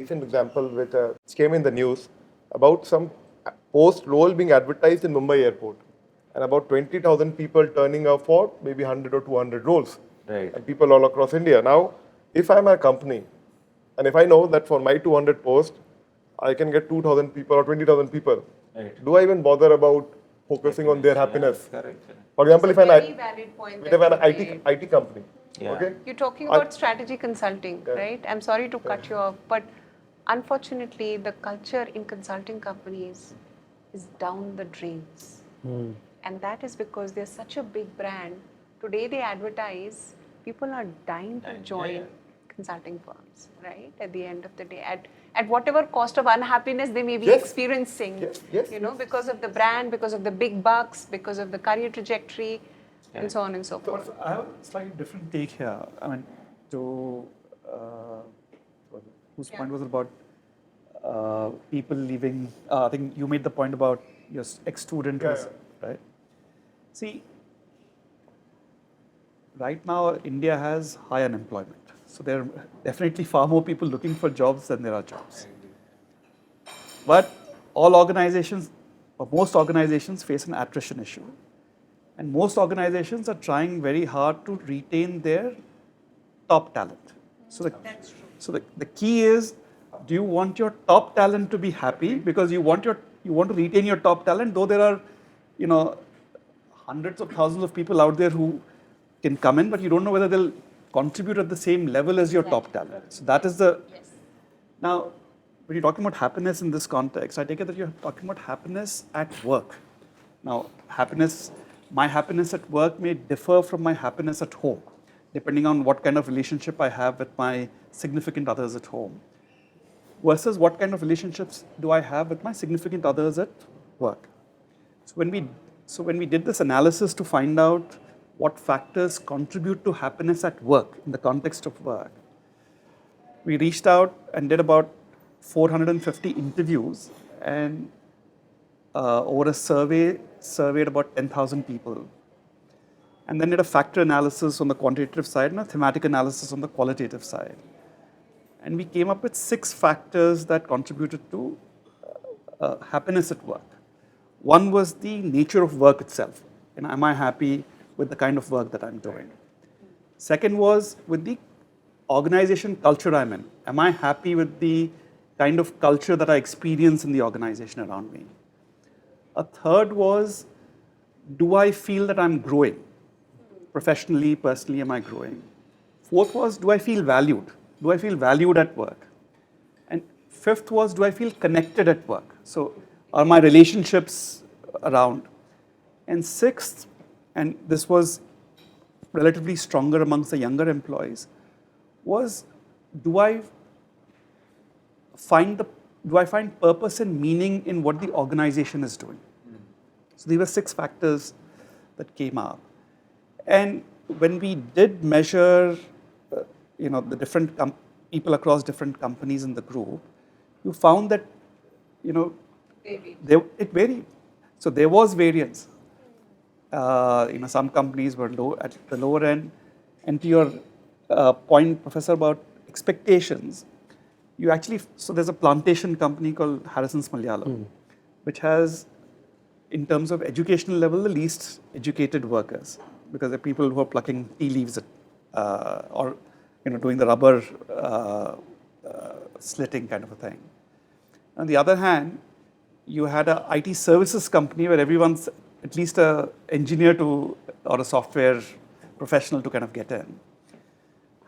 recent example which came in the news about some post role being advertised in Mumbai airport, and about 20,000 people turning up for maybe 100 or 200 roles, and people all across India. Now, if I'm a company, and if I know that for my 200 posts, I can get 2,000 people or 20,000 people, do I even bother about focusing on their happiness? For example, if I'm an IT company, okay? You're talking about strategy consulting, right? I'm sorry to cut you off, but unfortunately, the culture in consulting companies is down the drains. And that is because they're such a big brand. Today they advertise, people are dying to join consulting firms, right? At the end of the day, at whatever cost of unhappiness they may be experiencing, you know, because of the brand, because of the big bucks, because of the career trajectory, and so on and so forth. I have a slightly different take here. I mean, to whose point was about people leaving. I think you made the point about your ex-student, right? See, right now India has high unemployment. So there are definitely far more people looking for jobs than there are jobs. But all organizations, or most organizations, face an attrition issue. And most organizations are trying very hard to retain their top talent. So the key is, do you want your top talent to be happy because you want to retain your top talent, though there are, you know, hundreds of thousands of people out there who can come in, but you don't know whether they'll contribute at the same level as your top talent. So that is the. Now, when you're talking about happiness in this context, I take it that you're talking about happiness at work. Now, my happiness at work may differ from my happiness at home, depending on what kind of relationship I have with my significant others at home, versus what kind of relationships do I have with my significant others at work. So when we did this analysis to find out what factors contribute to happiness at work in the context of work, we reached out and did about 450 interviews, and over a surveyed about 10,000 people, and then did a factor analysis on the quantitative side and a thematic analysis on the qualitative side. And we came up with 6 factors that contributed to happiness at work. One was the nature of work itself. And am I happy with the kind of work that I'm doing? Second was with the organization culture I'm in. Am I happy with the kind of culture that I experience in the organization around me? A third was, do I feel that I'm growing? Professionally, personally, am I growing? Fourth was, do I feel valued? Do I feel valued at work? And fifth was, do I feel connected at work? So are my relationships around? And sixth, and this was relatively stronger amongst the younger employees, was do I find purpose and meaning in what the organization is doing? So these were 6 factors that came up. And when we did measure the different people across different companies in the group, you found that it varied. So there was variance. Some companies were low at the lower end. And to your point, Professor, about expectations, so there's a plantation company called Harrison's Malayalam, which has, in terms of educational level, the least educated workers, because they're people who are plucking tea leaves or doing the rubber slitting kind of a thing. On the other hand, you had an IT services company where everyone's at least an engineer or a software professional to kind of get in.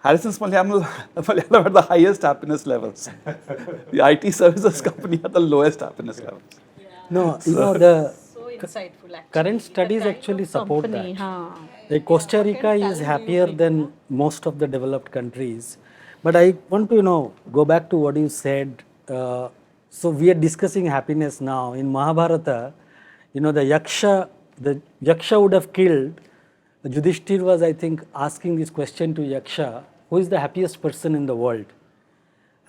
Harrison's Malayalam had the highest happiness levels. The IT services company had the lowest happiness levels. No, the insightful, actually. current studies actually support company, that. Like Costa Rica is happier than most of the developed countries. But I want to go back to what you said. So we are discussing happiness now. In Mahabharata, the Yaksha would have killed. Yudhishthir was, I think, asking this question to Yaksha, who is the happiest person in the world?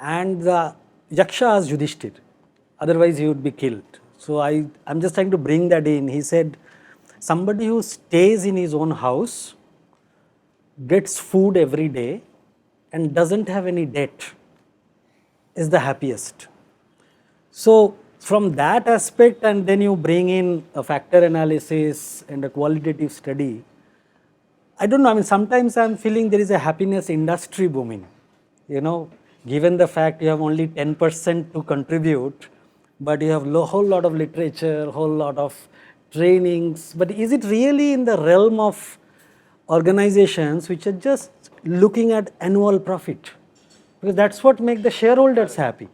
And the Yaksha asked Yudhishthir, otherwise he would be killed. So I'm just trying to bring that in. He said, somebody who stays in his own house, gets food every day, and doesn't have any debt, is the happiest. So from that aspect, and then you bring in a factor analysis and a qualitative study, I don't know, I mean, sometimes I'm feeling there is a happiness industry booming. You know, given the fact you have only 10% to contribute, but you have a whole lot of literature, whole lot of trainings. But is it really in the realm of organizations which are just looking at annual profit? Because that's what makes the shareholders happy.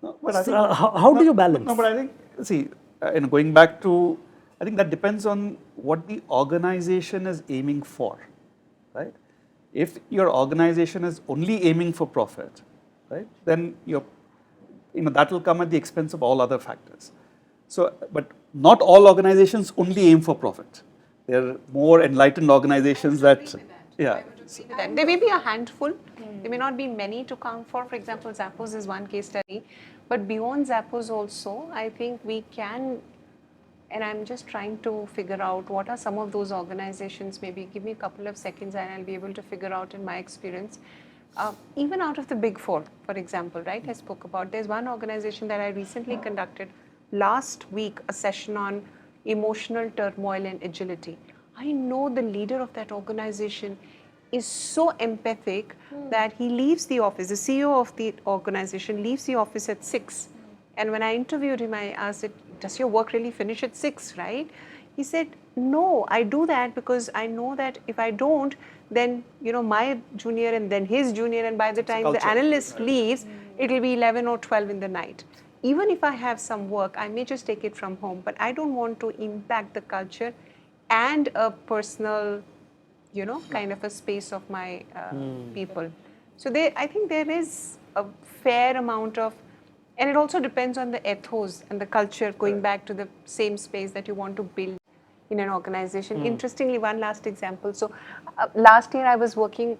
No, but I think, how do you balance? No, but I think, see, going back to, I think that depends on what the organization is aiming for, right? If your organization is only aiming for profit, right, then that will come at the expense of all other factors. So, but not all organizations only aim for profit. There are more enlightened organizations that, yeah. There may be a handful, there may not be many to count for. For example, Zappos is one case study, but beyond Zappos also, I think we can, and I'm just trying to figure out what are some of those organizations. Maybe give me a couple of seconds and I'll be able to figure out in my experience. Even out of the big four, for example, right, I spoke about, there's one organization that I recently conducted last week, a session on emotional turmoil and agility. I know the leader of that organization is so empathic that he leaves the office, the CEO of the organization leaves the office at 6. And when I interviewed him, I asked, does your work really finish at 6, right? He said, no, I do that because I know that if I don't, then, my junior and then his junior, and by the time the analyst leaves, it will be 11 or 12 in the night. Even if I have some work, I may just take it from home, but I don't want to impact the culture and a personal, kind of a space of my people. So I think there is a fair amount of, and it also depends on the ethos and the culture, going back to the same space that you want to build in an organization. Interestingly, one last example. So last year I was working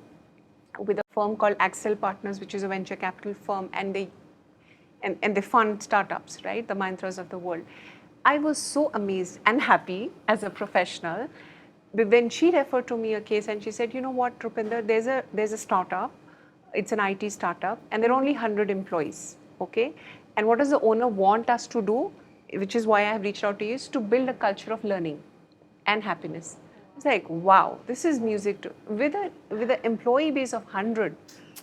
with a firm called Axel Partners, which is a venture capital firm, and they fund startups, right? The Mantras of the world. I was so amazed and happy as a professional when she referred to me a case and she said, you know what, Rupinder, there's a startup, it's an IT startup, and there are only 100 employees, okay? And what does the owner want us to do, which is why I have reached out to you, is to build a culture of learning and happiness. It's like, wow, this is music to, with an employee base of 100,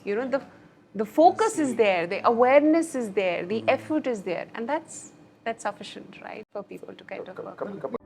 the focus is there, the awareness is there, the effort is there, and that's sufficient, right, for people to kind of work on.